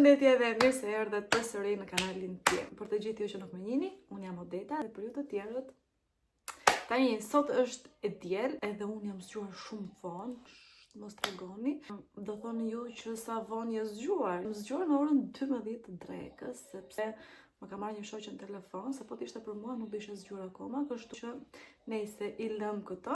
Përshëndetje dhe mirë se erdhët përsëri në kanalin tim. Për të gjithë ju që nuk më njihni, unë jam Odeta dhe për ju të tjerët. Tani sot është e diel edhe unë jam zgjuar shumë vonë. Mos tregoni. Do thoni ju që sa vonë jam zgjuar. Jam zgjuar në orën 12 të drekës, sepse më ka marrë një shoqe në telefon, se po të ishte për mua nuk do ishe zgjuar akoma, kështu që nejse i lëm këto.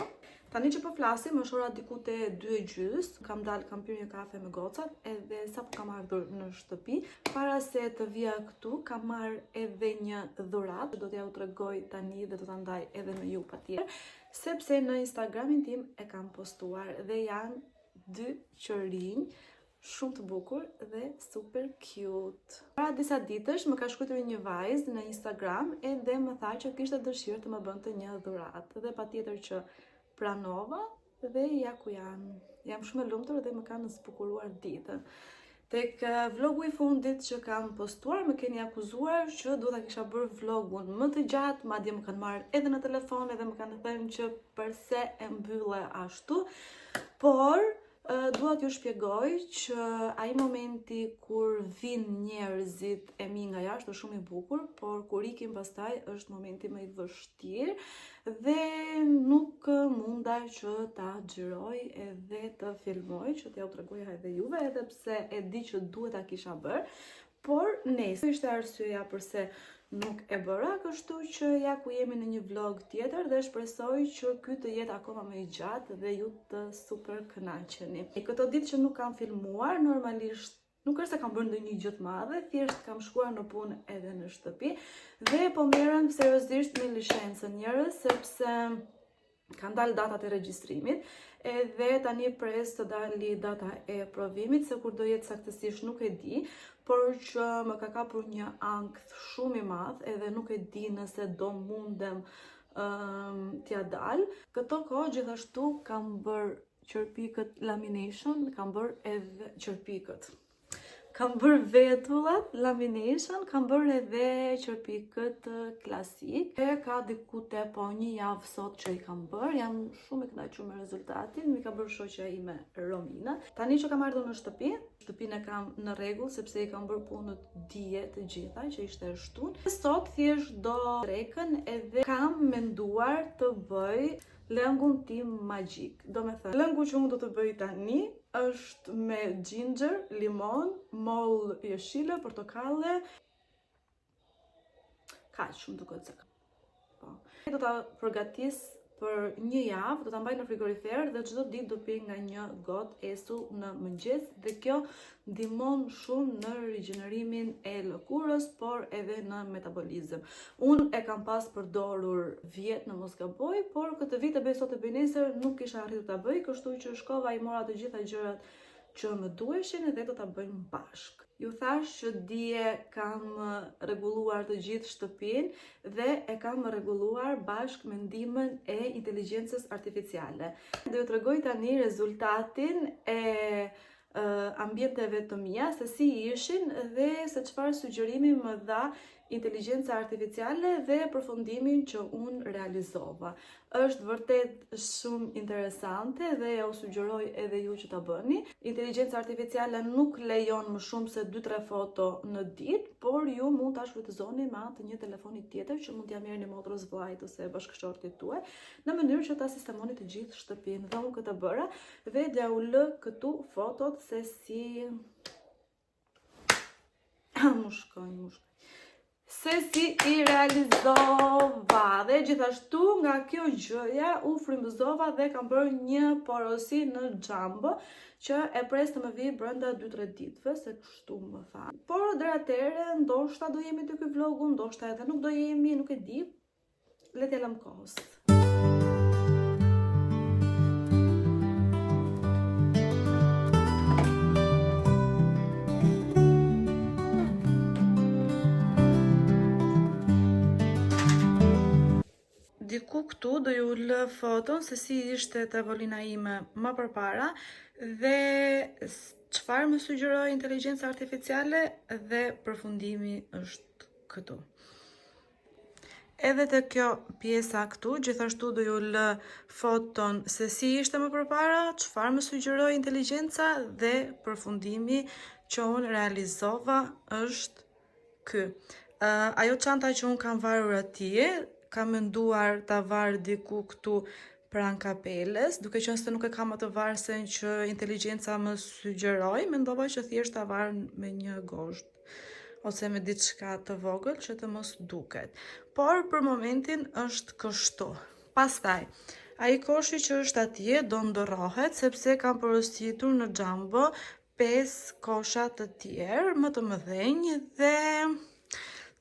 Tani që po flasim, është ora diku te 2:30, kam pirë një kafe me gocat, edhe sa po kam ardhur në shtëpi, para se të vija këtu, kam marrë edhe një dhuratë, do t'ja u tregoj tani dhe do ta ndaj edhe me ju patjetër, sepse në Instagramin tim e kam postuar dhe janë 2 qërinj shumë të bukur dhe super cute. Para disa ditësh më ka shkruar një vajzë në Instagram edhe më tha që kishte dëshirë të më bënte një dhuratë dhe patjetër që pranova dhe ja ku jam. Jam shumë e lumtur dhe më kanë zbukuruar ditën. Tek vlogu i fundit që kam postuar më keni akuzuar që duhet ta kisha bërë vlogun më të gjatë, madje më kanë marrë edhe në telefon edhe më kanë thënë që përse e mbylle ashtu. Por dua t'ju shpjegoj që ai momenti kur vinë njerëzit e mi nga jashtë është shumë i bukur, por kur ikim pastaj është momenti më i vështirë dhe nuk munda që ta xhiroj edhe të filmoj, që t'ja u tregoja edhe juve, edhe pse e di që duhet ta kisha bërë, por nesër ishte arsyeja pse nuk e bëra, kështu që ja ku jemi në një vlog tjetër dhe shpresoj që ky të jetë akoma më i gjatë dhe ju të super kënaqeni. Këto ditë që nuk kam filmuar, normalisht nuk është se kam bërë ndonjë gjë të madhe, thjesht kam shkuar në punë edhe në shtëpi dhe po merrem seriozisht me licencën njerëz, sepse kanë dalë datat e regjistrimit, edhe tani pres të dali data e provimit, se kur do jetë saktësisht nuk e di, por që më ka kapur një ankth shumë i madh edhe nuk e di nëse do mundem t'ja dal. Këto kohë gjithashtu kam bërë qërpikët lamination, kam bërë edhe qërpikët. Kam bërë vetullat, lamination, kam bërë edhe qërpikët klasik. E ka diku te po një javë sot që i kam bërë, jam shumë e kënaqur me rezultatin, mi ka bërë shoqja ime Romina. Tani që kam ardhur në shtëpi, shtëpinë e kam në rregull sepse i kam bërë punët dije të gjitha që ishte e shtunë. Sot thjesht do drekën edhe kam menduar të bëj lëngun tim magjik. Do me thënë, lëngu që unë do të bëj tani është me ginger, limon, moll jeshile, portokale. Kaq shumë duket se ka. Po. Do ta përgatis për një javë, do ta mbaj në frigorifer dhe çdo ditë do pi nga një gotë esu në mëngjes dhe kjo ndihmon shumë në rigjenerimin e lëkurës, por edhe në metabolizëm. Unë e kam pas përdorur vjet në mos gaboj, por këtë vit e bëj sot e bëj nesër, nuk kisha arritur ta bëj, kështu që shkova i mora të gjitha gjërat që më duheshin dhe do ta bëjmë bashkë. Ju thash që dje kam rregulluar të gjithë shtëpinë dhe e kam rregulluar bashkë me ndihmën e inteligjencës artificiale. Do ju tregoj tani rezultatin e ambienteve të mia, se si ishin dhe se çfarë sugjerimi më dha inteligjenca artificiale dhe përfundimin që unë realizova. Është vërtet shumë interesante dhe ja u sugjeroj edhe ju që ta bëni. Inteligjenca artificiale nuk lejon më shumë se 2-3 foto në ditë, por ju mund ta shfrytëzoni me anë të një telefoni tjetër që mund t'ja merrni motrës vllajt ose bashkëshortit tuaj, në mënyrë që ta sistemoni të gjithë shtëpinë. Dhe unë këtë bëra dhe ja u lë këtu fotot se si se si i realizova dhe gjithashtu nga kjo gjëja u frymëzova dhe kam bërë një porosi në xhambo që e pres të më vi brenda 2-3 ditëve, se kështu më tha. Por deri atëherë ndoshta do jemi te ky vlogu, ndoshta edhe nuk do jemi, nuk e di. Le të lëm kohës. Diku këtu do ju lë foton se si ishte tavolina ime më përpara dhe çfarë më sugjeroi inteligjenca artificiale dhe përfundimi është këtu. Edhe te kjo pjesa këtu, gjithashtu do ju lë foton se si ishte më përpara, çfarë më sugjeroi inteligjenca dhe përfundimi që unë realizova është ky. Ajo çanta që unë kam varur atje, kam menduar ta varë diku këtu pranë kapeles, duke qenë se nuk e kam atë varsen që inteligjenca më sugjeroi, mendova që thjesht ta varë me një gozhd ose me diçka të vogël që të mos duket. Por për momentin është kështu. Pastaj, ai koshi që është atje do ndërrohet sepse kam porositur në Jumbo 5 kosha të tjerë më të mëdhenj dhe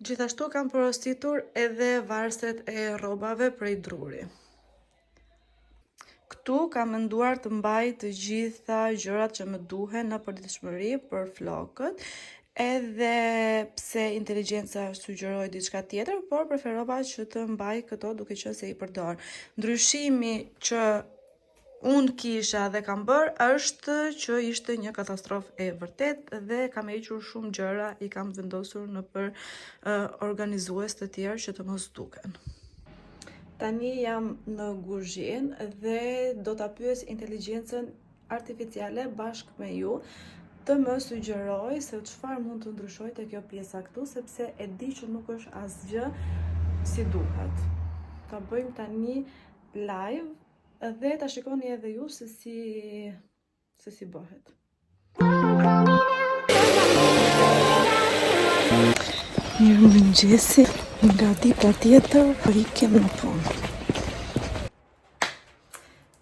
gjithashtu kam porositur edhe varset e rrobave prej druri. Këtu kam menduar të mbaj të gjitha gjërat që më duhen në përditshmëri për flokët, edhe pse inteligjenca sugjeroi diçka tjetër, por preferova që të mbaj këto duke qenë se i përdor. Ndryshimi që unë kisha dhe kam bërë është që ishte një katastrofë e vërtet dhe kam hequr shumë gjëra, i kam vendosur në për organizues të tjerë që të mos duken. Tani jam në kuzhinë dhe do ta pyes inteligjencën artificiale bashkë me ju të më sugjeroj se çfarë mund të ndryshoj te kjo pjesa këtu, sepse e di që nuk është asgjë si duhet. Ta bëjmë tani live dhe ta shikoni edhe ju se si bëhet. Mirëmëngjesi, nga dita tjetër ikem në punë.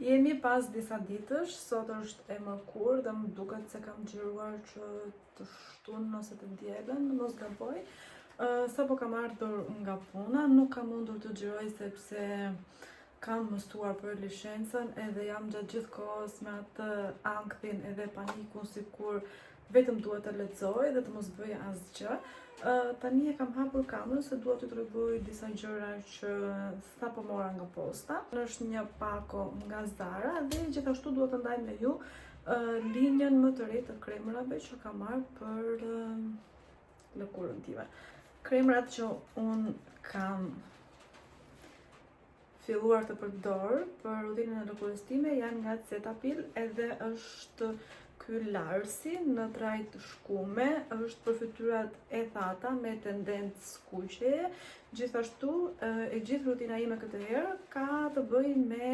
Jemi pas disa ditësh, sot është e mërkurë dhe më duket se kam xhiruar që të shtunë ose të dielën, mos gaboj. Sapo kam ardhur nga puna, nuk kam mundur të xhiroj sepse kam mësuar për licencën edhe jam gjatë gjithë kohës me atë ankthin edhe panikun sikur vetëm duhet të lexoj dhe të mos bëj asgjë. Tani e kam hapur kamerën se dua t'ju tregoj disa gjëra që sapo mora nga posta. Është një pako nga Zara dhe gjithashtu dua të ndaj me ju linjën më të re të kremrave që kam marrë për lëkurën time. Kremrat që un kam filluar të përdor për rutinën e lëkurës time janë nga Cetaphil, edhe është ky Larsi në trajt shkume, është për fytyrat e thata me tendencë skuqeje. Gjithashtu e gjithë rutina ime këtë herë ka të bëjë me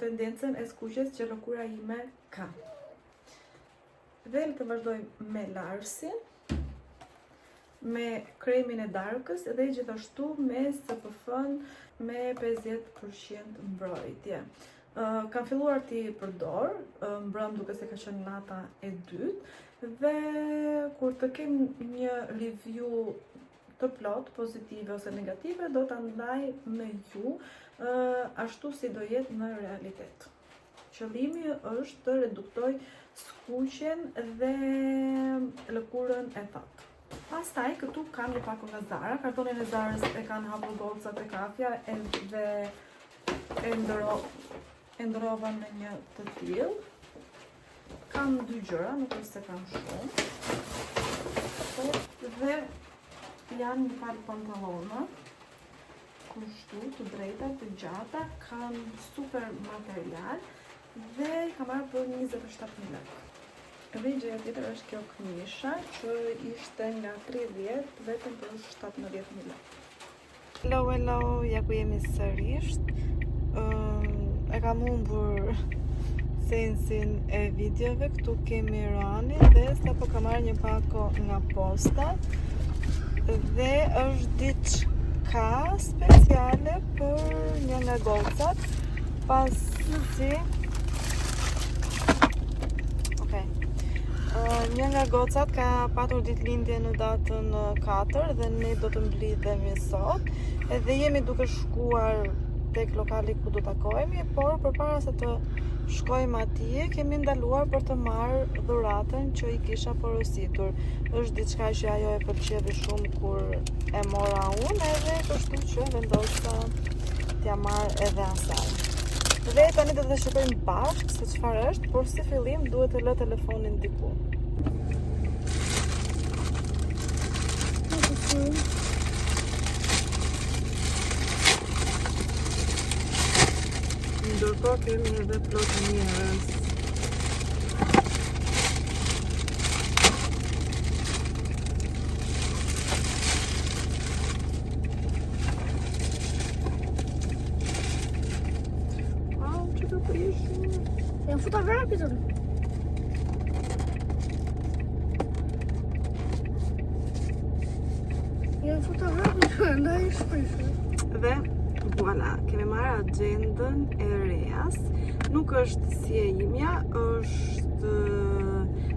tendencën e skuqjes që lëkura ime ka. Dhe le të vazhdojmë me Larsin, me kremin e darkës dhe gjithashtu me SPF-n me 50% mbrojtje. Kam filluar t'i përdor, mbrëm duke se ka qenë nata e dytë dhe kur të kem një review të plot, pozitive ose negative, do t'a ndaj me ju ashtu si do jetë në realitet. Qëllimi është të reduktoj skuqjen dhe lëkurën e thatë. Pastaj këtu kam një pako nga Zara, kartonin e Zarës e kanë hapur bolcat e kafja dhe e ndërova me një të tillë. Kam dy gjëra, nuk është se kam shumë. Dhe janë një farë pantallona, kështu të drejta, të gjata, kanë super material dhe kam marrë për 27.000 lekë. Dhe gjëja tjetër është kjo këmisha që ishte nga 30 vetëm për 17.000 lekë. Hello, ja ku jemi sërish. E kam humbur sensin e videove, këtu kemi Rani dhe sapo kam marrë një pako nga posta dhe është diçka speciale për një nga gocat, pasi një nga gocat ka patur ditëlindje në datën 4 dhe ne do të mblidhemi sot, edhe jemi duke shkuar tek lokali ku do takohemi, por përpara se të shkojmë atje kemi ndaluar për të marrë dhuratën që i kisha porositur. Është diçka që ajo e pëlqeu shumë kur e mora unë, edhe kështu që vendosa t'ja marr edhe asaj. Dhe tani do të shikojmë bashkë se çfarë është, por si fillim duhet të lë telefonin diku. Ndërkohë kemi edhe plot njerëz. Janë futa vrapit unë. Janë futa vrapit unë, ndaj shpeshë. Dhe voilà, kemi marrë agendën e rejas. Nuk është si e imja, është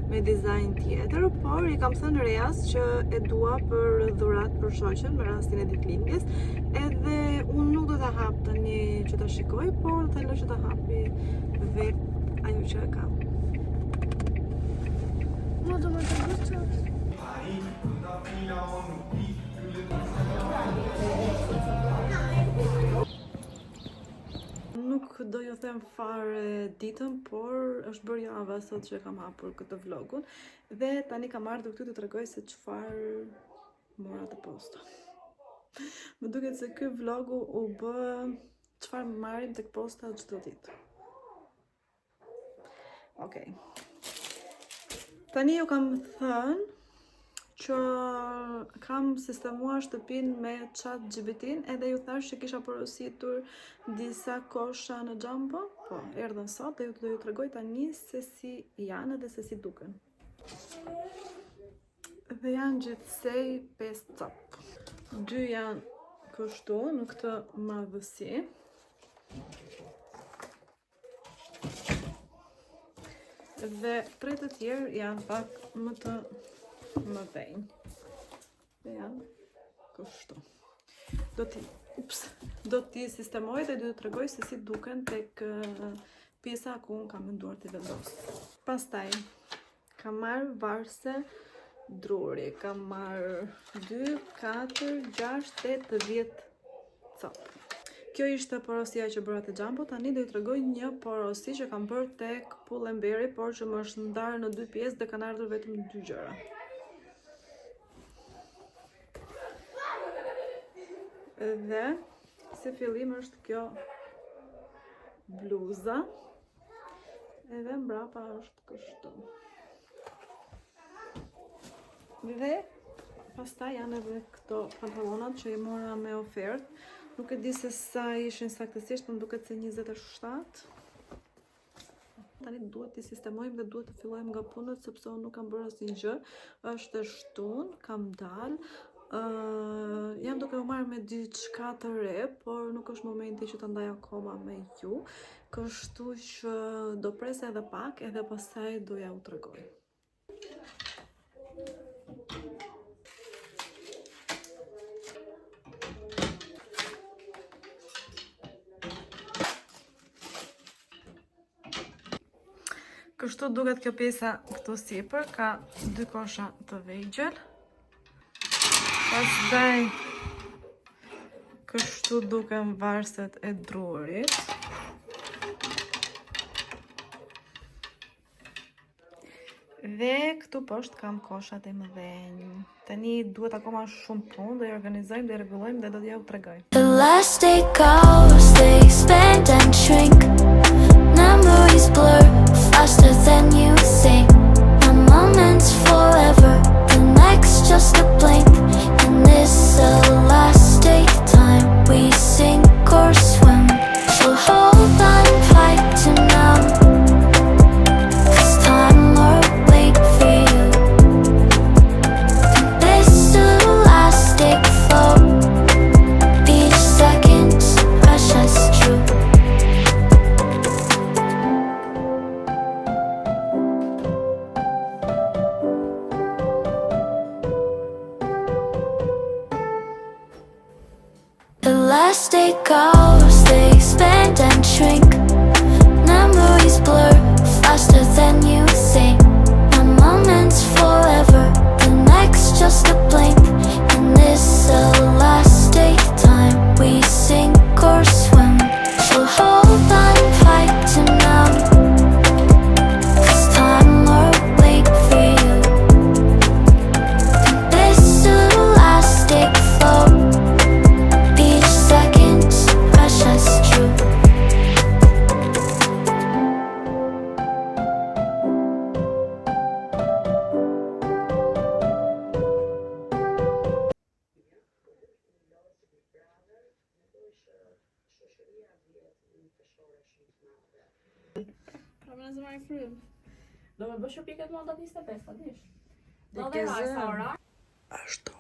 me dizajn tjetër, por i kam thënë rejas që e dua për dhurat për shoqen, me rastin e ditëlindjes, edhe unë nuk do ta hap tani që ta shikoj, por ta lë që ta hapi vetë ajo që e kam. Më do më të gëstës. Nuk do ju them fare ditën, por është bërë java sot që kam hapur këtë vlogun dhe tani kam ardhur këtu të tregoj se çfarë mora të posta. Më duket se ky vlogu u bë çfarë marrim tek posta çdo ditë. Okej. Tani ju kam thënë që kam sistemuar shtëpinë me ChatGPT-n edhe ju thash që kisha porositur disa kosha në Jumbo. Po, erdhën sot dhe do ju tregoj tani se si janë dhe se si duken. Dhe janë gjithsej 5 cop. 2 janë kështu në këtë madhësi. Dhe 3 të tjerë janë pak më të mëdhenj. Dhe janë kështu. Do t'i sistemoj dhe do t'ju tregoj se si duken tek pjesa ku unë kam menduar t'i vendos. Pastaj kam marrë varse druri, kam marrë 2, 4, 6, 8, 10 cop. Kjo ishte porosia që bëra te Jumbo, tani do ju tregoj një porosi që kam bërë tek Pull&Bear, por që më është ndarë në 2 pjesë dhe kanë ardhur vetëm 2 gjëra. Dhe si fillim është kjo bluza, edhe mbrapa është kështu. Dhe pastaj janë edhe këto pantallonat që i mora me ofertë. Nuk e di se sa ishin saktësisht, më duket se 27. Tani duhet t'i sistemojmë dhe duhet të fillojmë nga punët, sepse unë nuk kam bërë asnjë gjë. Është e shtunë, kam dalë. Jam duke u marrë me diçka të re, por nuk është momenti që të ndaj akoma me ju. Kështu që do pres edhe pak, edhe pastaj do ja u tregoj. Kështu duket kjo pjesa këtu sipër, ka 2 kosha të vegjël. Pastaj kështu duken varset e drurit. Dhe këtu poshtë kam koshat e mëdhenj. Tani duhet akoma shumë punë, do i organizojmë, do i rregullojmë dhe do t'ja u tregoj. The last day goes, they expand and shrink. Memories blur faster than you think. A moment's forever, the next just a blink. And this the last day time we sink or swim. So hold on tight to now, 'cause time will wait for you. And this the last day flow, each second's precious true. The last day goes, they expand and shrink. Memories blur faster than you think. A moment's forever, the next just a blink. And this the last day time we sink or swim. So hold on tight to now, 'cause time will wait for you. And this the last day flow, each second's precious true. Pra me nëse marrë frym. Do me bësh shërpiket më nda 25, ta dish. Dhe Do dhe ke rajsa zë. orar. Ashtu.